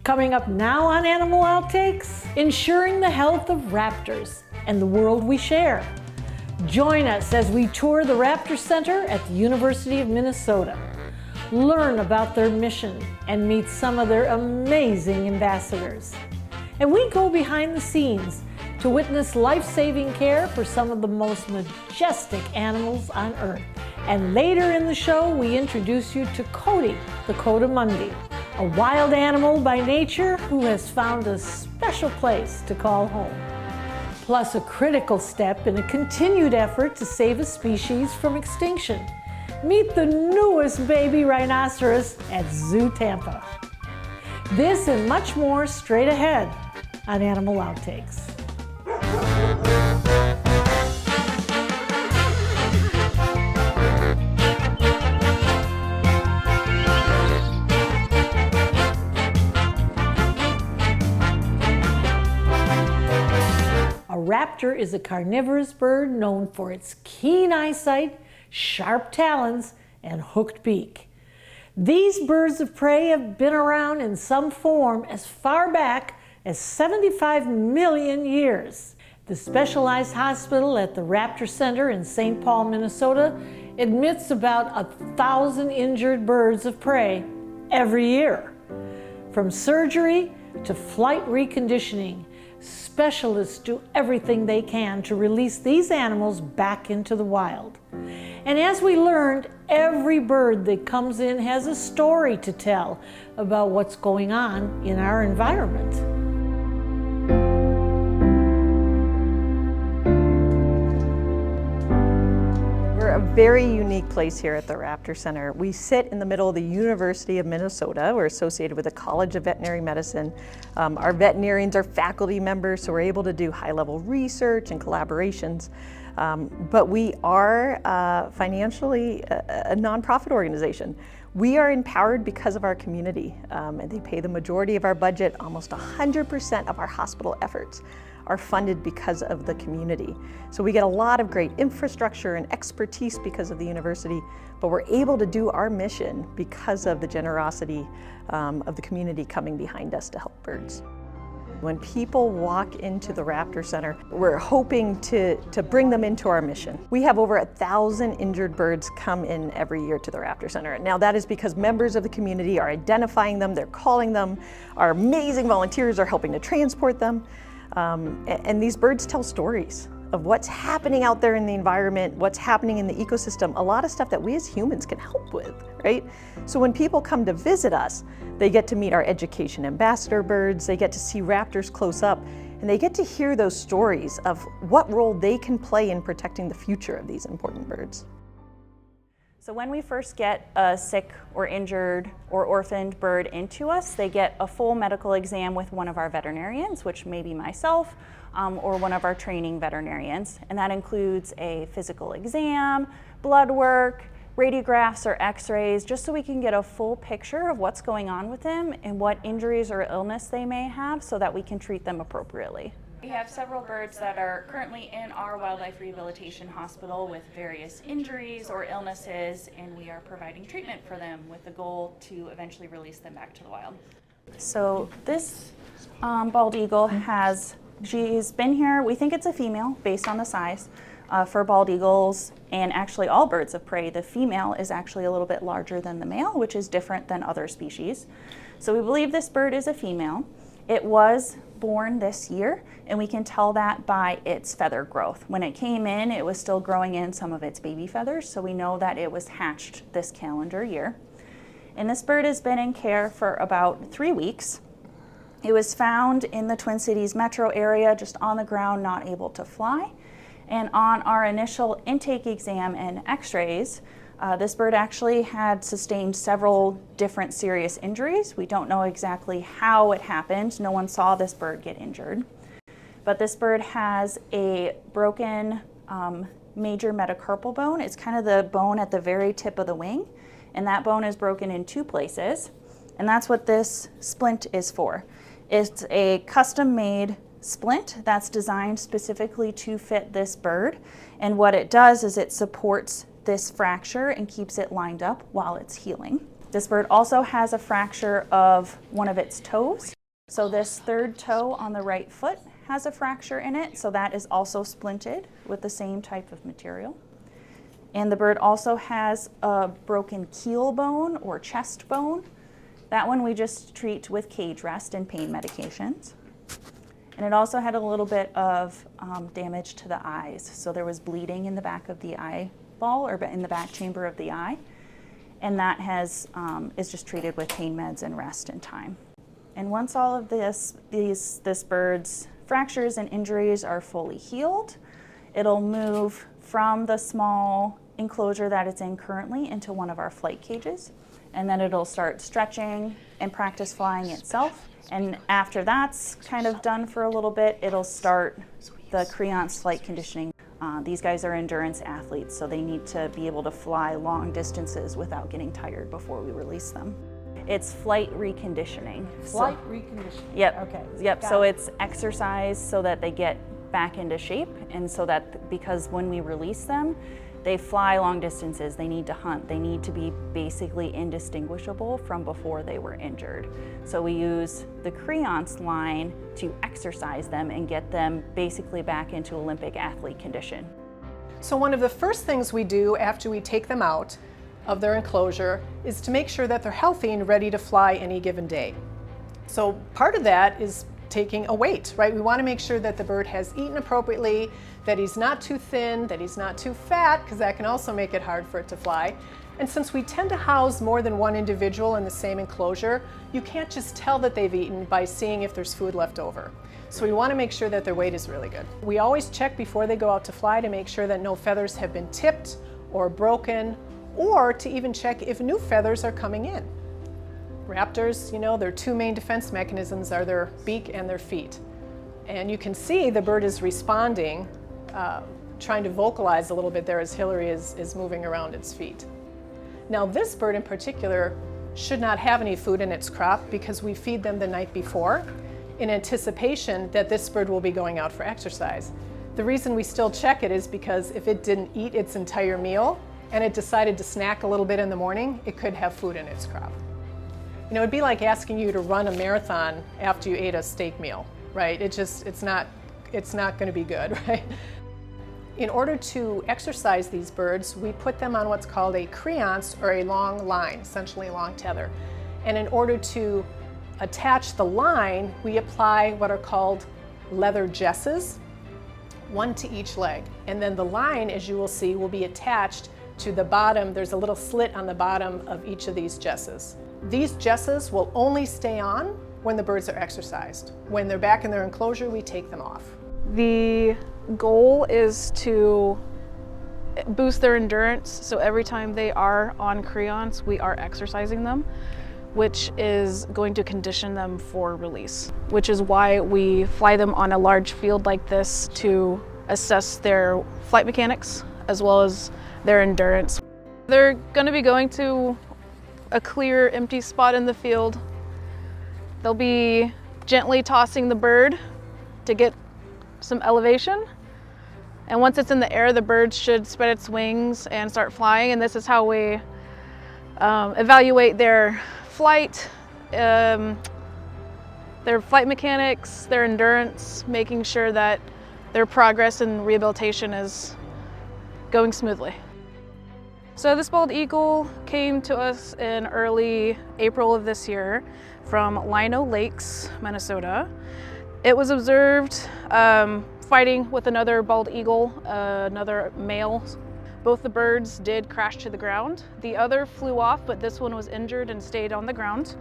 Coming up now on Animal Outtakes, ensuring the health of raptors and the world we share. Join us as we tour the Raptor Center at the University of Minnesota. Learn about their mission and meet some of their amazing ambassadors. And we go behind the scenes to witness life-saving care for some of the most majestic animals on Earth. And later in the show, we introduce you to Cody, the coatimundi, a wild animal by nature who has found a special place to call home. Plus a critical step in a continued effort to save a species from extinction. Meet the newest baby rhinoceros at Zoo Tampa. This and much more straight ahead on Animal Outtakes. A raptor is a carnivorous bird known for its keen eyesight, sharp talons, and hooked beak. These birds of prey have been around in some form as far back as 75 million years. The specialized hospital at the Raptor Center in St. Paul, Minnesota admits about 1,000 injured birds of prey every year. From surgery to flight reconditioning, specialists do everything they can to release these animals back into the wild. And as we learned, every bird that comes in has a story to tell about what's going on in our environment. We're a very unique place here at the Raptor Center. We sit in the middle of the University of Minnesota. We're associated with the College of Veterinary Medicine. Our veterinarians are faculty members, so we're able to do high-level research and collaborations. But we are financially a nonprofit organization. We are empowered because of our community, and they pay the majority of our budget. Almost 100% of our hospital efforts are funded because of the community. So we get a lot of great infrastructure and expertise because of the university, but we're able to do our mission because of the generosity of the community coming behind us to help birds. When people walk into the Raptor Center, we're hoping to bring them into our mission. We have over 1,000 injured birds come in every year to the Raptor Center. Now that is because members of the community are identifying them, they're calling them, our amazing volunteers are helping to transport them. And these birds tell stories of what's happening out there in the environment, what's happening in the ecosystem, a lot of stuff that we as humans can help with, right? So when people come to visit us, they get to meet our education ambassador birds, they get to see raptors close up, and they get to hear those stories of what role they can play in protecting the future of these important birds. So when we first get a sick or injured or orphaned bird into us, they get a full medical exam with one of our veterinarians, which may be myself or one of our training veterinarians. And that includes a physical exam, blood work, radiographs or x-rays, just so we can get a full picture of what's going on with them and what injuries or illness they may have so that we can treat them appropriately. We have several birds that are currently in our wildlife rehabilitation hospital with various injuries or illnesses, and we are providing treatment for them with the goal to eventually release them back to the wild. So this bald eagle she's been here, we think it's a female based on the size. For bald eagles and actually all birds of prey, the female is actually a little bit larger than the male, which is different than other species. So we believe this bird is a female. It was born this year, and we can tell that by its feather growth. When it came in, it was still growing in some of its baby feathers, so we know that it was hatched this calendar year. And this bird has been in care for about 3 weeks. It was found in the Twin Cities metro area, just on the ground, not able to fly. And on our initial intake exam and x-rays, this bird actually had sustained several different serious injuries. We don't know exactly how it happened. No one saw this bird get injured. But this bird has a broken major metacarpal bone. It's kind of the bone at the very tip of the wing, and that bone is broken in 2 places. And that's what this splint is for. It's a custom-made splint that's designed specifically to fit this bird. And what it does is it supports this fracture and keeps it lined up while it's healing. This bird also has a fracture of one of its toes. So this third toe on the right foot has a fracture in it, so that is also splinted with the same type of material. And the bird also has a broken keel bone or chest bone. That one we just treat with cage rest and pain medications. And it also had a little bit of damage to the eyes. So there was bleeding in the back of the eyeball or in the back chamber of the eye. And that is just treated with pain meds and rest and time. And once all of this bird's fractures and injuries are fully healed, it'll move from the small enclosure that it's in currently into one of our flight cages. And then it'll start stretching and practice flying itself. And after that's kind of done for a little bit, it'll start the Creance flight conditioning. These guys are endurance athletes, so they need to be able to fly long distances without getting tired before we release them. It's flight reconditioning. Flight reconditioning. Yep. Okay. Yep. Got So it. it's exercise so that they get back into shape, and so that because when we release them, they fly long distances, they need to hunt, they need to be basically indistinguishable from before they were injured. So we use the Creance line to exercise them and get them basically back into Olympic athlete condition. So one of the first things we do after we take them out of their enclosure is to make sure that they're healthy and ready to fly any given day. So part of that is taking a weight, right? We want to make sure that the bird has eaten appropriately, that he's not too thin, that he's not too fat, because that can also make it hard for it to fly. And since we tend to house more than one individual in the same enclosure, you can't just tell that they've eaten by seeing if there's food left over. So we want to make sure that their weight is really good. We always check before they go out to fly to make sure that no feathers have been tipped or broken, or to even check if new feathers are coming in. Raptors, you know, their two main defense mechanisms are their beak and their feet. And you can see the bird is responding, trying to vocalize a little bit there as Hillary is moving around its feet. Now this bird in particular should not have any food in its crop because we feed them the night before in anticipation that this bird will be going out for exercise. The reason we still check it is because if it didn't eat its entire meal and it decided to snack a little bit in the morning, it could have food in its crop. You know, it'd be like asking you to run a marathon after you ate a steak meal, right? It's not going to be good, right? In order to exercise these birds, we put them on what's called a creance or a long line, essentially a long tether. And in order to attach the line, we apply what are called leather jesses, one to each leg. And then the line, as you will see, will be attached to the bottom. There's a little slit on the bottom of each of these jesses. These jesses will only stay on when the birds are exercised. When they're back in their enclosure, we take them off. The goal is to boost their endurance, so every time they are on Creance, we are exercising them, which is going to condition them for release, which is why we fly them on a large field like this to assess their flight mechanics as well as their endurance. They're going to be going to a clear, empty spot in the field. They'll be gently tossing the bird to get some elevation. And once it's in the air, the bird should spread its wings and start flying. And this is how we evaluate their flight mechanics, their endurance, making sure that their progress and rehabilitation is going smoothly. So this bald eagle came to us in early April of this year from Lino Lakes, Minnesota. It was observed fighting with another bald eagle, another male. Both the birds did crash to the ground. The other flew off, but this one was injured and stayed on the ground.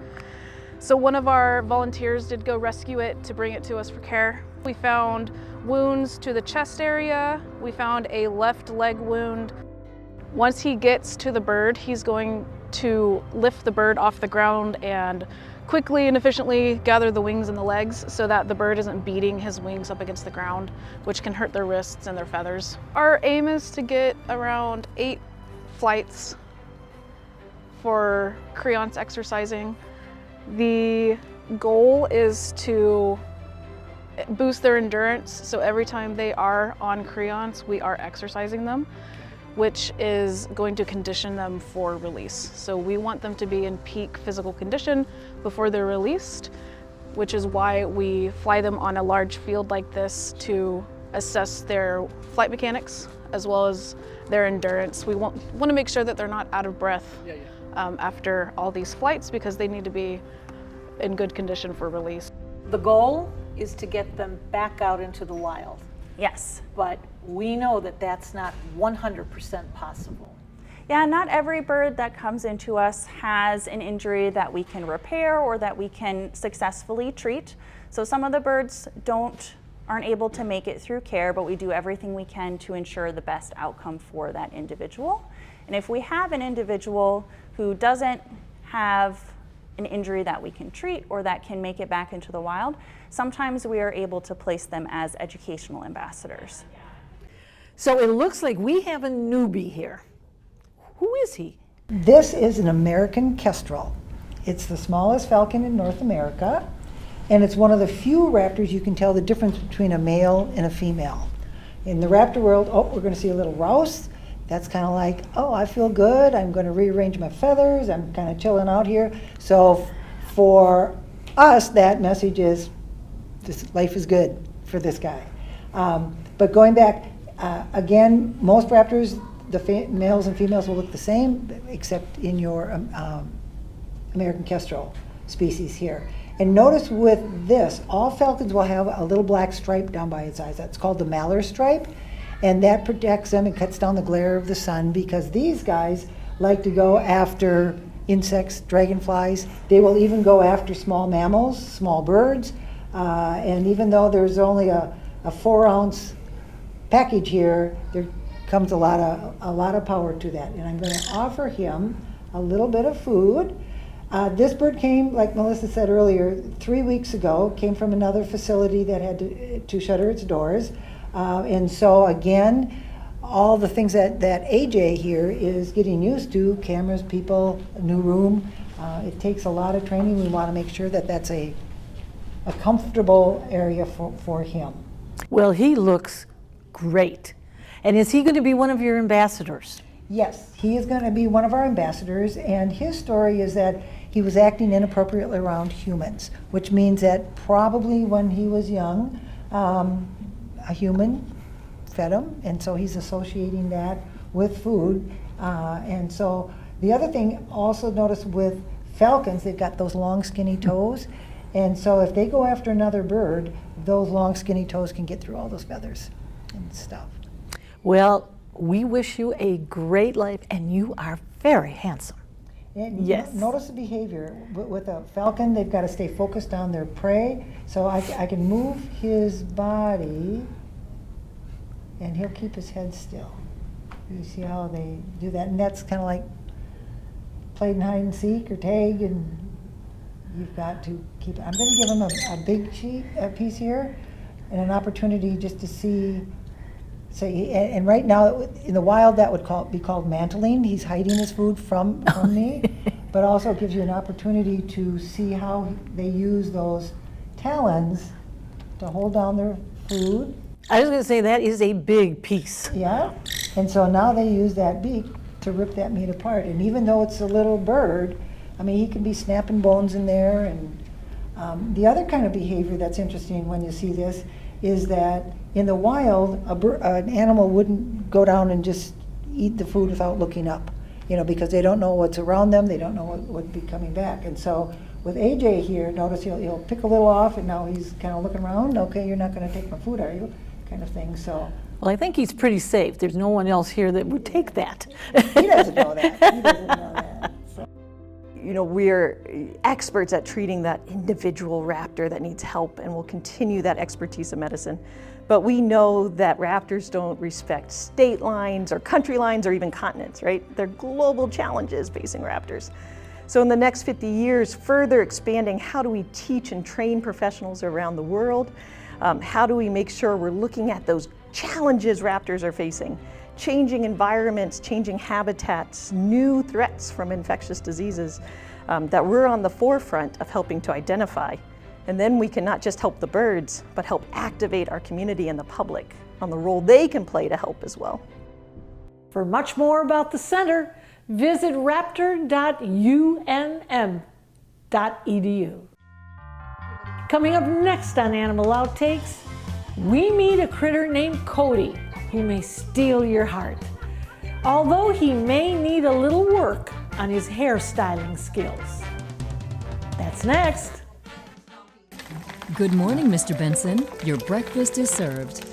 So one of our volunteers did go rescue it to bring it to us for care. We found wounds to the chest area. We found a left leg wound. Once he gets to the bird, he's going to lift the bird off the ground and quickly and efficiently gather the wings and the legs so that the bird isn't beating his wings up against the ground, which can hurt their wrists and their feathers. Our aim is to get around 8 flights for Creance exercising. The goal is to boost their endurance, so every time they are on Creance, we are exercising them, which is going to condition them for release. So we want them to be in peak physical condition before they're released. which is why we fly them on a large field like this to assess their flight mechanics as well as their endurance. We want to make sure that they're not out of breath after all these flights, because they need to be in good condition for release. The goal is to get them back out into the wild. Yes. But we know that that's not 100% possible. Yeah, not every bird that comes into us has an injury that we can repair or that we can successfully treat. So some of the birds aren't able to make it through care, but we do everything we can to ensure the best outcome for that individual. And if we have an individual who doesn't have an injury that we can treat or that can make it back into the wild, sometimes we are able to place them as educational ambassadors. So it looks like we have a newbie here. Who is he? This is an American kestrel. It's the smallest falcon in North America, and it's one of the few raptors you can tell the difference between a male and a female. In the raptor world, we're going to see a little rouse. That's kind of like, I feel good, I'm going to rearrange my feathers, I'm kind of chilling out here. So for us, that message is, life is good for this guy. But going back, again, most raptors, the males and females will look the same, except in your American kestrel species here. And notice with this, all falcons will have a little black stripe down by its eyes. That's called the malar stripe. And that protects them and cuts down the glare of the sun, because these guys like to go after insects, dragonflies. They will even go after small mammals, small birds. And even though there's only a 4-ounce package here, there comes a lot of power to that. And I'm going to offer him a little bit of food. This bird came, like Melissa said earlier, 3 weeks ago, came from another facility that had to shutter its doors. And so again, all the things that AJ here is getting used to, cameras, people, a new room, it takes a lot of training. We want to make sure that that's a comfortable area for him. Well, he looks great. And is he going to be one of your ambassadors? Yes, he is going to be one of our ambassadors, and his story is that he was acting inappropriately around humans, which means that probably when he was young, a human fed him, and so he's associating that with food. And so the other thing, also notice with falcons, they've got those long skinny toes, and so if they go after another bird, those long skinny toes can get through all those feathers and stuff. Well, we wish you a great life, and you are very handsome. And yes. Notice the behavior. With a falcon, they've got to stay focused on their prey. So I can move his body, and he'll keep his head still. You see how they do that? And that's kind of like playing hide and seek or tag, and you've got to keep it. I'm going to give him a big piece here, and an opportunity just to see. And right now, in the wild, that would be called mantling. He's hiding his food from me, but also gives you an opportunity to see how they use those talons to hold down their food. I was going to say that is a big piece. Yeah, and so now they use that beak to rip that meat apart. And even though it's a little bird, I mean, he can be snapping bones in there. And the other kind of behavior that's interesting when you see this is that in the wild, an animal wouldn't go down and just eat the food without looking up, because they don't know what's around them, they don't know what would be coming back. And so with AJ here, notice he'll pick a little off, and now he's kind of looking around. Okay, you're not going to take my food, are you? Kind of thing. So. Well, I think he's pretty safe. There's no one else here that would take that. He doesn't know that. He doesn't know that. So. We're experts at treating that individual raptor that needs help, and we'll continue that expertise in medicine. But we know that raptors don't respect state lines or country lines or even continents, right? They're global challenges facing raptors. So in the next 50 years, further expanding, how do we teach and train professionals around the world? How do we make sure we're looking at those challenges raptors are facing? Changing environments, changing habitats, new threats from infectious diseases that we're on the forefront of helping to identify. And then we can not just help the birds, but help activate our community and the public on the role they can play to help as well. For much more about the center, visit raptor.unm.edu. Coming up next on Animal Outtakes, we meet a critter named Cody who may steal your heart, although he may need a little work on his hairstyling skills. That's next. Good morning, Mr. Benson. Your breakfast is served.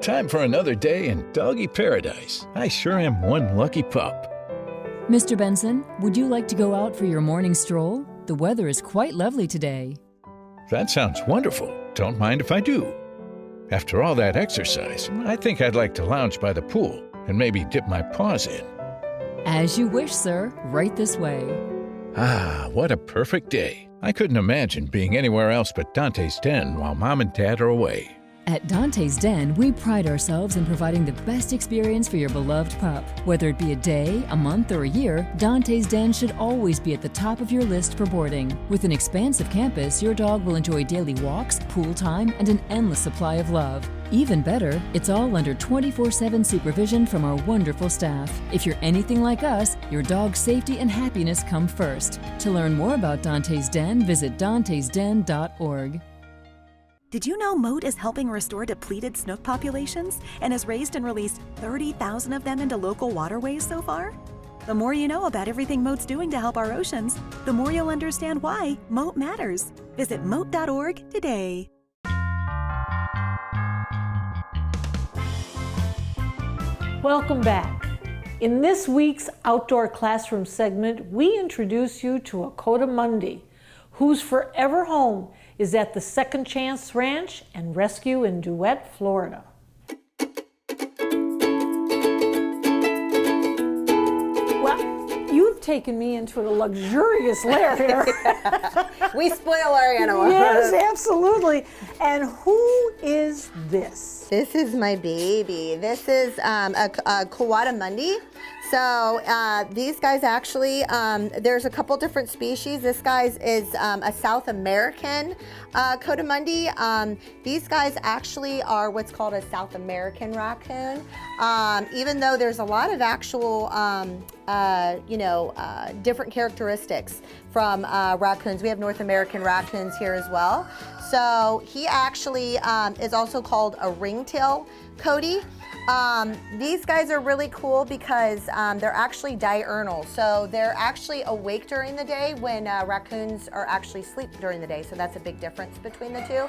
Time for another day in doggy paradise. I sure am one lucky pup. Mr. Benson, would you like to go out for your morning stroll? The weather is quite lovely today. That sounds wonderful. Don't mind if I do. After all that exercise, I think I'd like to lounge by the pool and maybe dip my paws in. As you wish, sir. Right this way. What a perfect day. I couldn't imagine being anywhere else but Dante's den while Mom and Dad are away. At Dante's Den, we pride ourselves in providing the best experience for your beloved pup. Whether it be a day, a month, or a year, Dante's Den should always be at the top of your list for boarding. With an expansive campus, your dog will enjoy daily walks, pool time, and an endless supply of love. Even better, it's all under 24/7 supervision from our wonderful staff. If you're anything like us, your dog's safety and happiness come first. To learn more about Dante's Den, visit dantesden.org. Did you know Moat is helping restore depleted snook populations and has raised and released 30,000 of them into local waterways so far? The more you know about everything Moat's doing to help our oceans, the more you'll understand why Moat matters. Visit moat.org today. Welcome back. In this week's Outdoor Classroom segment, we introduce you to a coatimundi, whose forever home is at the Second Chance Ranch and Rescue in Duet, Florida. Well, you've taken me into a luxurious lair here. We spoil our animals. Yes, absolutely. And who is this? This is my baby. This is a coatimundi. So these guys actually, there's a couple different species. This guy is a South American coatimundi. These guys actually are what's called a South American raccoon. Even though there's a lot of actual, different characteristics from raccoons. We have North American raccoons here as well. So he actually is also called a ringtail coati. These guys are really cool because they're actually diurnal. So they're actually awake during the day when raccoons are actually asleep during the day. So that's a big difference between the two.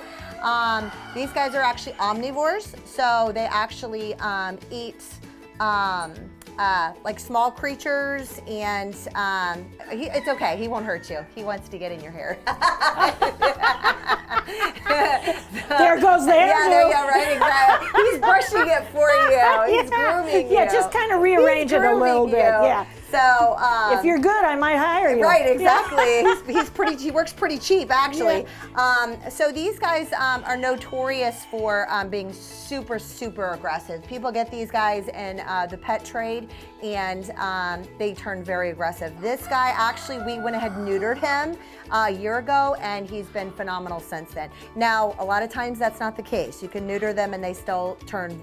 These guys are actually omnivores. So they actually eat like small creatures, and it's okay, he won't hurt you. He wants to get in your hair. There goes the hairdo. Yeah, there you go, right, exactly. He's brushing it for you. He's grooming you. Yeah, just kind of rearrange it a little bit. Yeah. So if you're good, I might hire you. Right, exactly. He works pretty cheap, actually. Yeah. So these guys are notorious for being super, super aggressive. People get these guys in the pet trade, and they turn very aggressive. This guy, actually, we went ahead and neutered him a year ago, and he's been phenomenal since then. Now, a lot of times that's not the case. You can neuter them and they still turn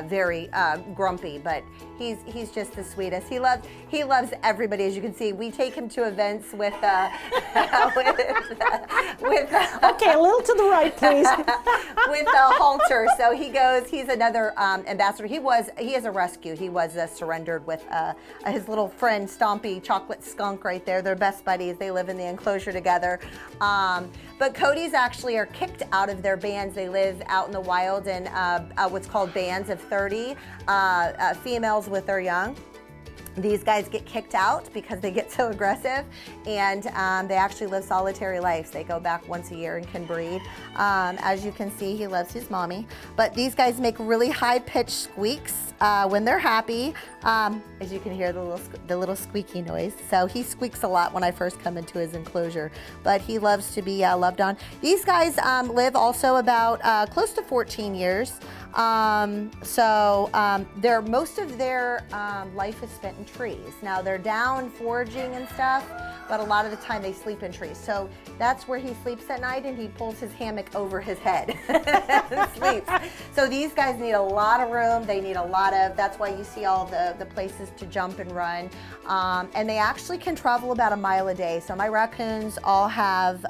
very grumpy, but he's just the sweetest. He loves everybody. As you can see, we take him to events with okay, a little to the right, please. With a halter. So he goes. He's another ambassador. He is a rescue. He was surrendered with his little friend Stompy, chocolate skunk, right there. They're best buddies. They live in the enclosure together. But coatis actually are kicked out of their bands. They live out in the wild in what's called bands of 30 females with their young. These guys get kicked out because they get so aggressive, and they actually live solitary lives. They go back once a year and can breed. As you can see, he loves his mommy. But these guys make really high-pitched squeaks when they're happy. As you can hear the little squeaky noise. So he squeaks a lot when I first come into his enclosure, but he loves to be loved on. These guys live also about close to 14 years. Most of their life is spent in trees. Now they're down foraging and stuff, but a lot of the time they sleep in trees. So that's where he sleeps at night, and he pulls his hammock over his head and sleeps. So these guys need a lot of room. They need a lot of, that's why you see all the places to jump and run. And they actually can travel about a mile a day. So my raccoons all have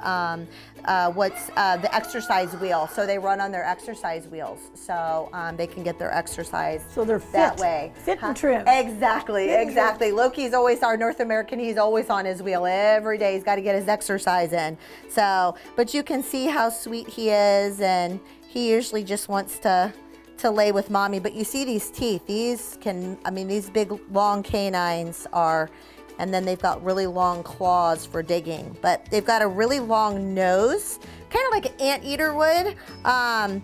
the exercise wheel. So they run on their exercise wheels, so they can get their exercise. So they're that way. Fit and trim. Exactly, exactly. Loki's always our North American. He's always on his wheel every day. He's got to get his exercise in. So, but you can see how sweet he is, and he usually just wants to lay with mommy. But you see these teeth. These big long canines are, and then they've got really long claws for digging. But they've got a really long nose, kind of like an anteater would,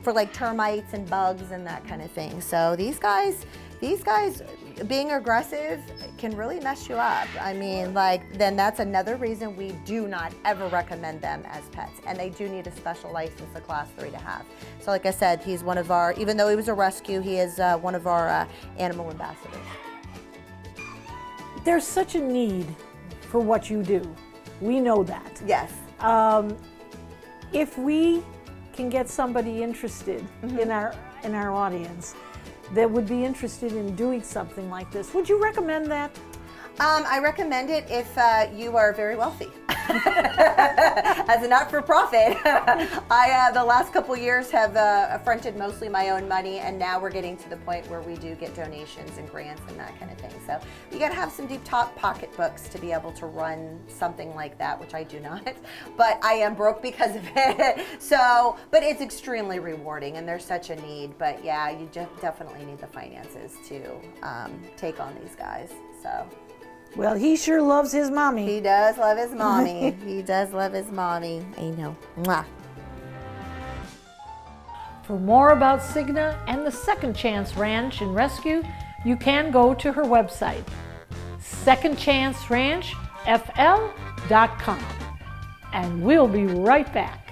for like termites and bugs and that kind of thing. So these guys being aggressive can really mess you up. I mean, then that's another reason we do not ever recommend them as pets. And they do need a special license, a class 3 to have. So like I said, he's one of our, even though he was a rescue, he is one of our animal ambassadors. There's such a need for what you do. We know that. Yes. If we can get somebody interested in our audience that would be interested in doing something like this, would you recommend that? I recommend it if you are very wealthy. As a not-for-profit, I the last couple years have fronted mostly my own money, and now we're getting to the point where we do get donations and grants and that kind of thing. So you got to have some deep pocketbooks to be able to run something like that, which I do not. But I am broke because of it. So, but it's extremely rewarding, and there's such a need. But yeah, you definitely need the finances to take on these guys. So. Well, he sure loves his mommy. He does love his mommy. He does love his mommy. I know. Mwah. For more about Signa and the Second Chance Ranch and Rescue, you can go to her website, secondchanceranchfl.com. And we'll be right back.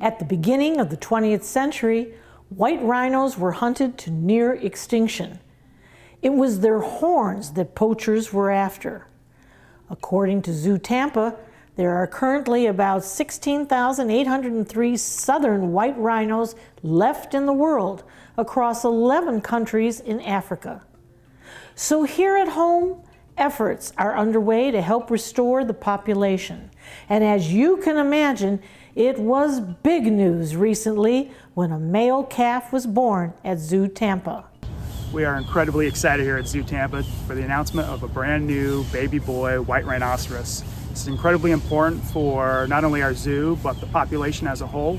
At the beginning of the 20th century, white rhinos were hunted to near extinction. It was their horns that poachers were after. According to Zoo Tampa, there are currently about 16,803 southern white rhinos left in the world across 11 countries in Africa. So here at home, efforts are underway to help restore the population. And as you can imagine, it was big news recently when a male calf was born at Zoo Tampa. We are incredibly excited here at Zoo Tampa for the announcement of a brand new baby boy white rhinoceros. This is incredibly important for not only our zoo, but the population as a whole.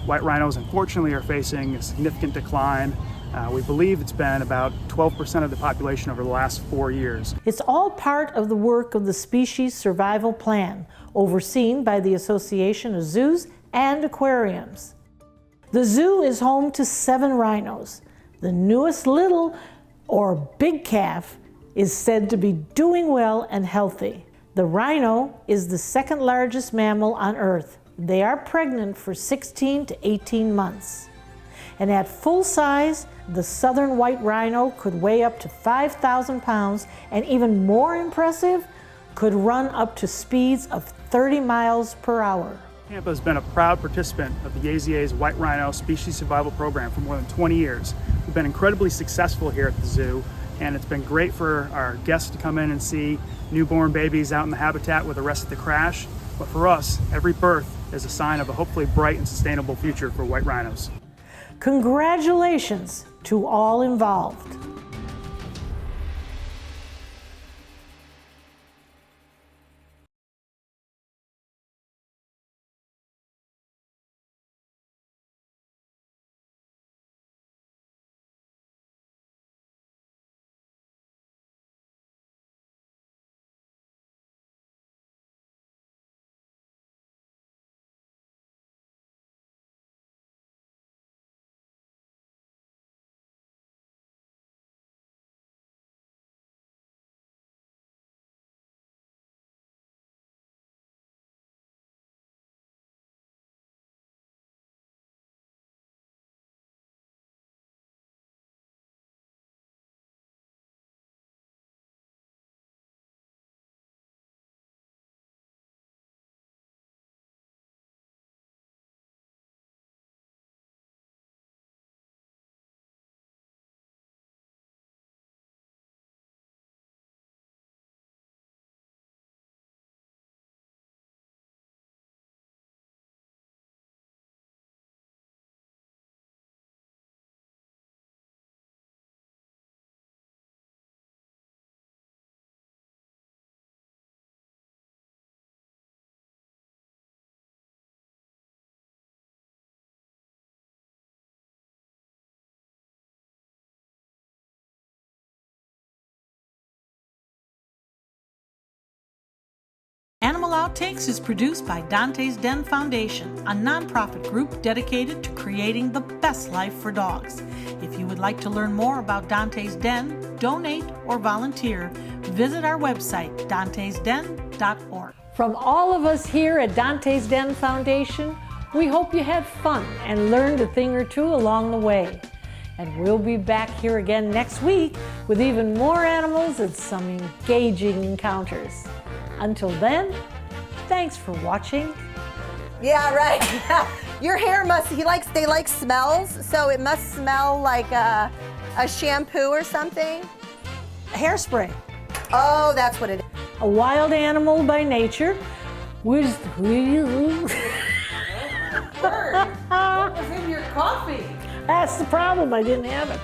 White rhinos, unfortunately, are facing a significant decline We believe it's been about 12% of the population over the last 4 years. It's all part of the work of the Species Survival Plan, overseen by the Association of Zoos and Aquariums. The zoo is home to 7 rhinos. The newest little, or big calf, is said to be doing well and healthy. The rhino is the second largest mammal on Earth. They are pregnant for 16 to 18 months. And at full size, the southern white rhino could weigh up to 5,000 pounds, and even more impressive, could run up to speeds of 30 miles per hour. Tampa has been a proud participant of the AZA's White Rhino Species Survival Program for more than 20 years. We've been incredibly successful here at the zoo, and it's been great for our guests to come in and see newborn babies out in the habitat with the rest of the crash. But for us, every birth is a sign of a hopefully bright and sustainable future for white rhinos. Congratulations to all involved. Animal Outtakes is produced by Dante's Den Foundation, a nonprofit group dedicated to creating the best life for dogs. If you would like to learn more about Dante's Den, donate, or volunteer, visit our website, dantesden.org. From all of us here at Dante's Den Foundation, we hope you had fun and learned a thing or two along the way. And we'll be back here again next week with even more animals and some engaging encounters. Until then, thanks for watching. Yeah, right. Your hair must, they like smells, so it must smell like a shampoo or something. Hairspray. Oh, that's what it is. A wild animal by nature. What was in your coffee? That's the problem, I didn't have it.